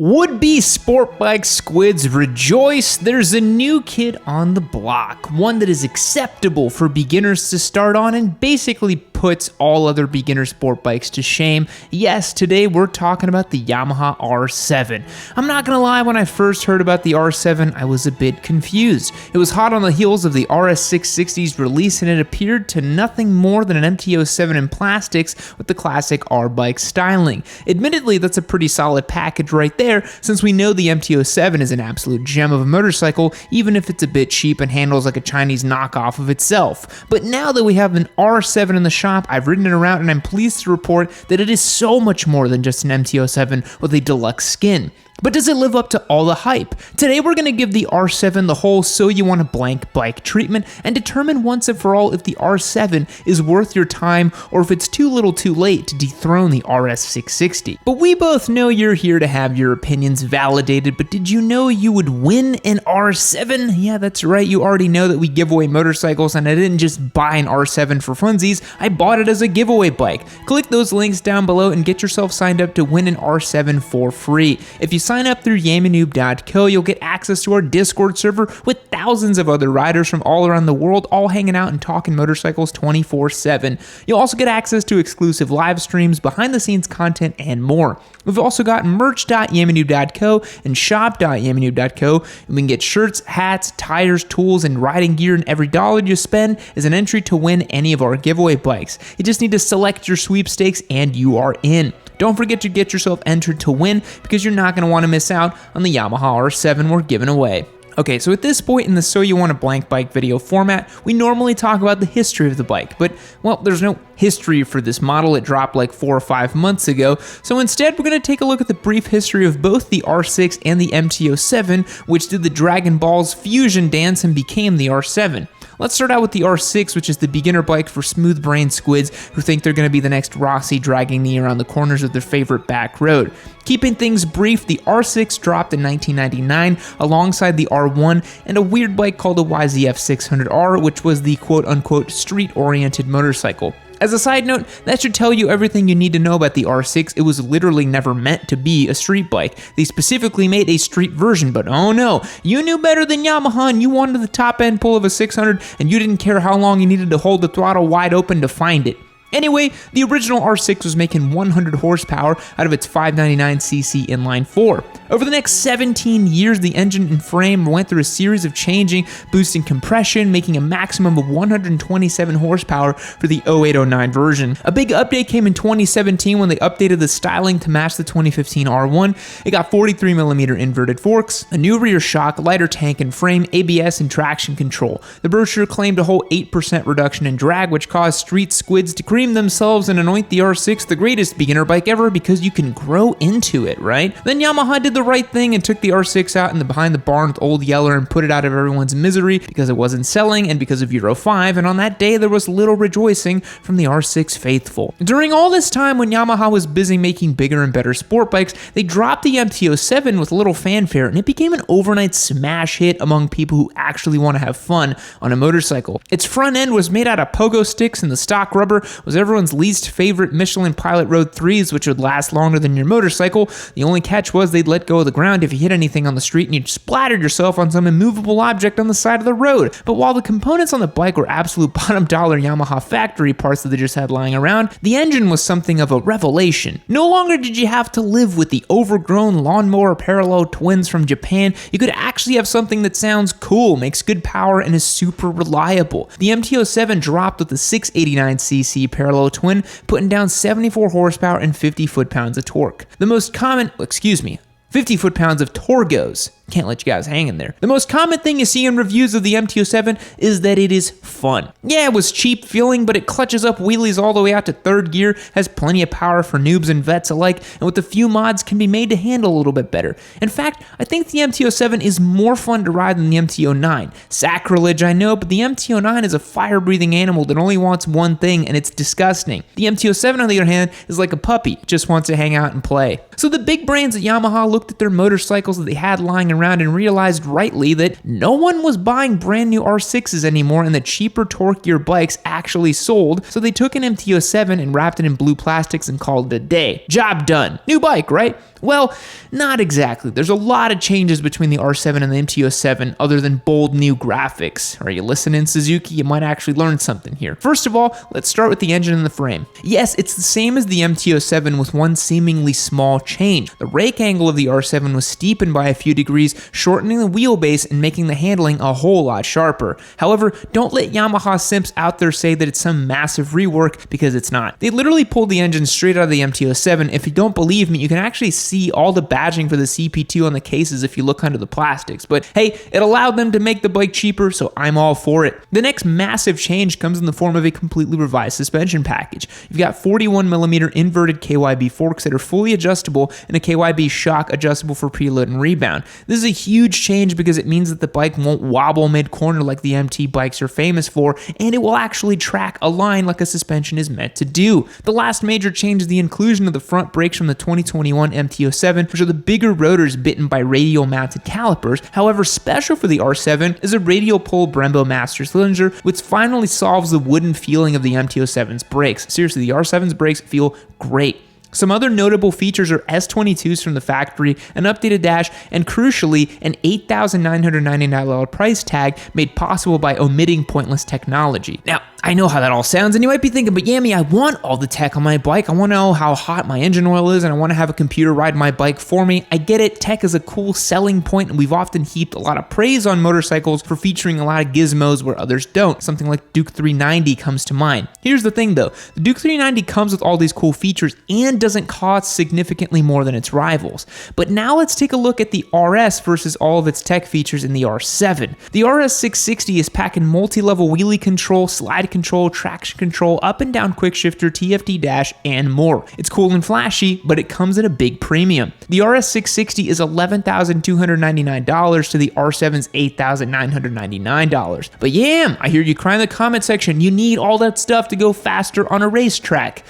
Would-be sport bike squids rejoice, there's a new kid on the block, one that is acceptable for beginners to start on and basically puts all other beginner sport bikes to shame. Yes, today we're talking about the Yamaha R7. I'm not gonna lie, when I first heard about the R7, I was a bit confused. It was hot on the heels of the RS660's release and it appeared to nothing more than an MT07 in plastics with the classic R-bike styling. Admittedly, that's a pretty solid package right there, since we know the MT07 is an absolute gem of a motorcycle, even if it's a bit cheap and handles like a Chinese knockoff of itself. But now that we have an R7 in the shop, I've ridden it around and I'm pleased to report that it is so much more than just an MT07 with a deluxe skin. But does it live up to all the hype? Today we're going to give the R7 the whole so you want a blank bike treatment and determine once and for all if the R7 is worth your time or if it's too little too late to dethrone the RS660. But we both know you're here to have your opinions validated, but did you know you would win an R7? Yeah, that's right, you already know that we give away motorcycles and I didn't just buy an R7 for funsies, I bought it as a giveaway bike. Click those links down below and get yourself signed up to win an R7 for free. If you sign up through YammieNoob.co, you'll get access to our Discord server with thousands of other riders from all around the world, all hanging out and talking motorcycles 24/7. You'll also get access to exclusive live streams, behind the scenes content, and more. We've also got merch.YammieNoob.co and shop.YammieNoob.co, and we can get shirts, hats, tires, tools, and riding gear, and every dollar you spend is an entry to win any of our giveaway bikes. You just need to select your sweepstakes and you are in. Don't forget to get yourself entered to win because you're not going to want to miss out on the Yamaha R7 we're giving away. Okay, so at this point in the So You Want a Blank Bike video format, we normally talk about the history of the bike, but, well, there's no history for this model. It dropped like 4 or 5 months ago, so instead we're going to take a look at the brief history of both the R6 and the MT07, which did the Dragon Ball's fusion dance and became the R7. Let's start out with the R6, which is the beginner bike for smooth-brained squids who think they're going to be the next Rossi dragging knee around the corners of their favorite back road. Keeping things brief, the R6 dropped in 1999 alongside the R1 and a weird bike called the YZF 600R, which was the quote-unquote street-oriented motorcycle. As a side note, that should tell you everything you need to know about the R6. It was literally never meant to be a street bike. They specifically made a street version, but oh no, you knew better than Yamaha and you wanted the top end pull of a 600 and you didn't care how long you needed to hold the throttle wide open to find it. Anyway, the original R6 was making 100 horsepower out of its 599cc inline 4. Over the next 17 years, the engine and frame went through a series of changing, boosting compression, making a maximum of 127 horsepower for the 0809 version. A big update came in 2017 when they updated the styling to match the 2015 R1. It got 43mm inverted forks, a new rear shock, lighter tank and frame, ABS, and traction control. The brochure claimed a whole 8% reduction in drag, which caused street squids to cream themselves and anoint the R6 the greatest beginner bike ever because you can grow into it, right? Then Yamaha did the right thing and took the R6 out in the behind the barn with Old Yeller and put it out of everyone's misery because it wasn't selling and because of Euro 5, and on that day there was little rejoicing from the R6 faithful. During all this time when Yamaha was busy making bigger and better sport bikes, they dropped the MT07 with little fanfare and it became an overnight smash hit among people who actually want to have fun on a motorcycle. Its front end was made out of pogo sticks and the stock rubber was everyone's least favorite Michelin Pilot Road 3s, which would last longer than your motorcycle. The only catch was they'd let go of the ground if you hit anything on the street and you splattered yourself on some immovable object on the side of the road. But while the components on the bike were absolute bottom dollar Yamaha factory parts that they just had lying around, the engine was something of a revelation. No longer did you have to live with the overgrown lawnmower parallel twins from Japan. You could actually have something that sounds cool, makes good power, and is super reliable. The MT07 dropped with a 689cc parallel twin, putting down 74 horsepower and 50 foot-pounds of torque. The most common, 50 foot-pounds of torgos. Can't let you guys hang in there. The most common thing you see in reviews of the MT07 is that it is fun. Yeah, it was cheap feeling, but it clutches up wheelies all the way out to third gear, has plenty of power for noobs and vets alike, and with a few mods can be made to handle a little bit better. In fact, I think the MT07 is more fun to ride than the MT09. Sacrilege, I know, but the MT09 is a fire-breathing animal that only wants one thing, and it's disgusting. The MT07, on the other hand, is like a puppy, it just wants to hang out and play. So the big brains at Yamaha looked at their motorcycles that they had lying around and realized rightly that no one was buying brand new R6s anymore and the cheaper torquier bikes actually sold, so they took an MT07 and wrapped it in blue plastics and called it a day. Job done. New bike, right? Well, not exactly. There's a lot of changes between the R7 and the MT07 other than bold new graphics. Are you listening, Suzuki? You might actually learn something here. First of all, let's start with the engine and the frame. Yes, it's the same as the MT07 with one seemingly small change. The rake angle of the R7 was steepened by a few degrees, shortening the wheelbase and making the handling a whole lot sharper. However, don't let Yamaha simps out there say that it's some massive rework, because it's not. They literally pulled the engine straight out of the MT07. If you don't believe me, you can actually see all the badging for the CP2 on the cases if you look under the plastics. But hey, it allowed them to make the bike cheaper, so I'm all for it. The next massive change comes in the form of a completely revised suspension package. You've got 41mm inverted KYB forks that are fully adjustable and a KYB shock adjustable for preload and rebound. This is a huge change because it means that the bike won't wobble mid-corner like the MT bikes are famous for, and it will actually track a line like a suspension is meant to do. The last major change is the inclusion of the front brakes from the 2021 MT07, which are the bigger rotors bitten by radial mounted calipers. However, special for the R7 is a radial pull Brembo master cylinder, which finally solves the wooden feeling of the MT07's brakes. Seriously, the R7's brakes feel great. Some other notable features are S22s from the factory, an updated dash, and crucially, an $8,999 price tag made possible by omitting pointless technology. Now, I know how that all sounds, and you might be thinking, but Yammie, I want all the tech on my bike. I want to know how hot my engine oil is, and I want to have a computer ride my bike for me. I get it, tech is a cool selling point, and we've often heaped a lot of praise on motorcycles for featuring a lot of gizmos where others don't. Something like Duke 390 comes to mind. Here's the thing though, the Duke 390 comes with all these cool features and doesn't cost significantly more than its rivals. But now let's take a look at the RS versus all of its tech features in the R7. The RS 660 is packing multi-level wheelie control, slide control, traction control, up and down quick shifter, TFT dash, and more. It's cool and flashy, but it comes at a big premium. The RS 660 is $11,299 to the R7's $8,999. But Yam, I hear you cry in the comment section, you need all that stuff to go faster on a racetrack.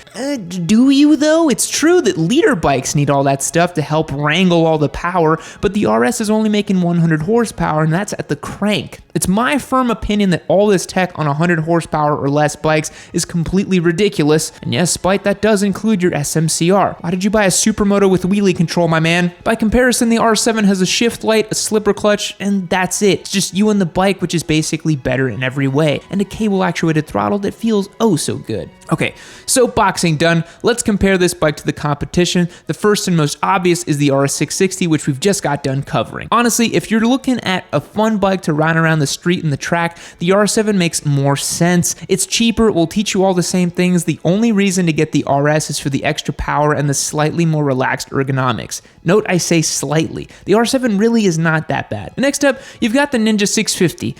Do you though? It's true that leader bikes need all that stuff to help wrangle all the power, but the RS is only making 100 horsepower, and that's at the crank. It's my firm opinion that all this tech on 100 horsepower or less bikes is completely ridiculous, and yes, Spite, that does include your SMCR. Why did you buy a supermoto with wheelie control, my man? By comparison, the R7 has a shift light, a slipper clutch, and that's it. It's just you and the bike, which is basically better in every way, and a cable-actuated throttle that feels oh so good. Okay, so boxing done, let's compare this bike to the competition. The first and most obvious is the RS660, which we've just got done covering. Honestly, if you're looking at a fun bike to ride around the street and the track, the R7 makes more sense. It's cheaper, it will teach you all the same things. The only reason to get the RS is for the extra power and the slightly more relaxed ergonomics. Note I say slightly. The R7 really is not that bad. Next up, you've got the Ninja 650.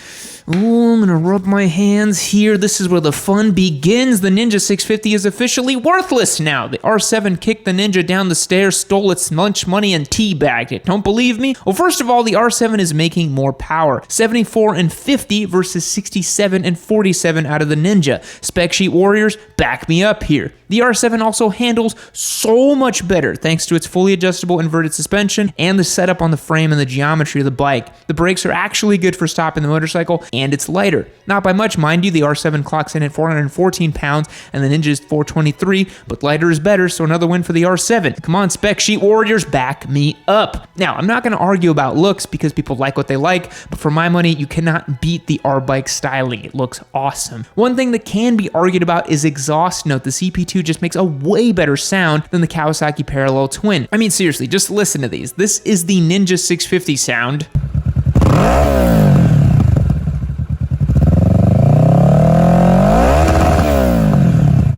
Ooh, I'm gonna rub my hands here. This is where the fun begins. The Ninja 650 is officially worthless now. The R7 kicked the Ninja down the stairs, stole its lunch money, and teabagged it. Don't believe me? Well, first of all, the R7 is making more power. 74 and 50 versus 67 and 47 out of the Ninja. Spec sheet warriors, back me up here. The R7 also handles so much better thanks to its fully adjustable inverted suspension and the setup on the frame and the geometry of the bike. The brakes are actually good for stopping the motorcycle, and it's lighter. Not by much, mind you, the R7 clocks in at 414 pounds and the Ninja is 423, but lighter is better, so another win for the R7. Come on, spec sheet warriors, back me up. Now, I'm not going to argue about looks because people like what they like, but for my money, you cannot beat the R-Bike styling. It looks awesome. One thing that can be argued about is exhaust note. The CP2 just makes a way better sound than the Kawasaki Parallel Twin. I mean, seriously, just listen to these. This is the Ninja 650 sound.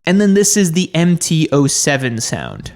And then this is the MT07 sound.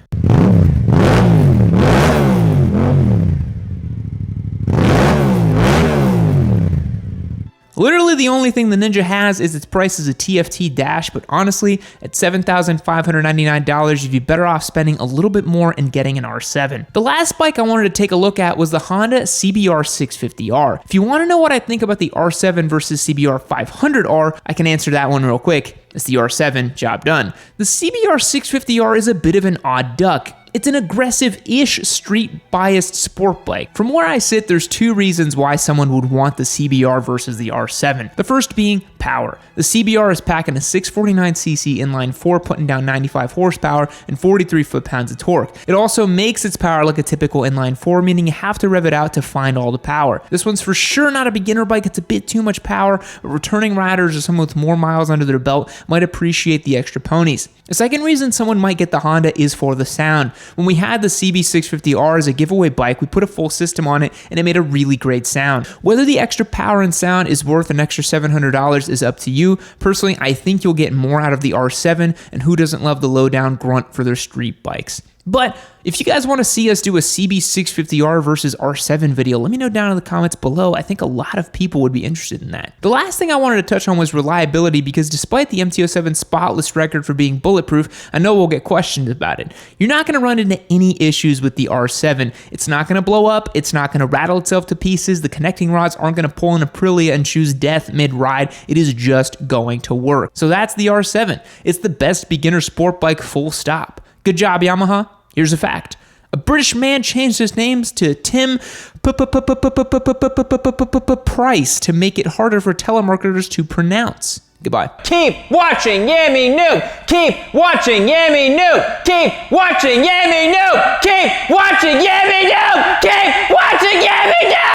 Literally the only thing the Ninja has is its price as a TFT dash, but honestly, at $7,599, you'd be better off spending a little bit more and getting an R7. The last bike I wanted to take a look at was the Honda CBR 650R. If you want to know what I think about the R7 versus CBR 500R, I can answer that one real quick. It's the R7, job done. The CBR 650R is a bit of an odd duck. It's an aggressive-ish street-biased sport bike. From where I sit, there's two reasons why someone would want the CBR versus the R7. The first being power. The CBR is packing a 649cc inline 4, putting down 95 horsepower and 43 foot-pounds of torque. It also makes its power like a typical inline 4, meaning you have to rev it out to find all the power. This one's for sure not a beginner bike. It's a bit too much power, but returning riders or someone with more miles under their belt might appreciate the extra ponies. The second reason someone might get the Honda is for the sound. When we had the CB650R as a giveaway bike, we put a full system on it and it made a really great sound. Whether the extra power and sound is worth an extra $700 is up to you. Personally, I think you'll get more out of the R7, and who doesn't love the low-down grunt for their street bikes? But if you guys want to see us do a CB650R versus R7 video, let me know down in the comments below. I think a lot of people would be interested in that. The last thing I wanted to touch on was reliability, because despite the MT07 spotless record for being bulletproof, I know we'll get questioned about it. You're not going to run into any issues with the R7. It's not going to blow up. It's not going to rattle itself to pieces. The connecting rods aren't going to pull an Aprilia and choose death mid-ride. It is just going to work. So that's the R7. It's the best beginner sport bike, full stop. Good job, Yamaha. Here's a fact. A British man changed his names to Tim Price to make it harder for telemarketers to pronounce. Goodbye. Keep watching Yammie Noob. Keep watching Yammie Noob. Keep watching Yammie Noob. Keep watching Yammie Noob. Keep watching Yammie Noob.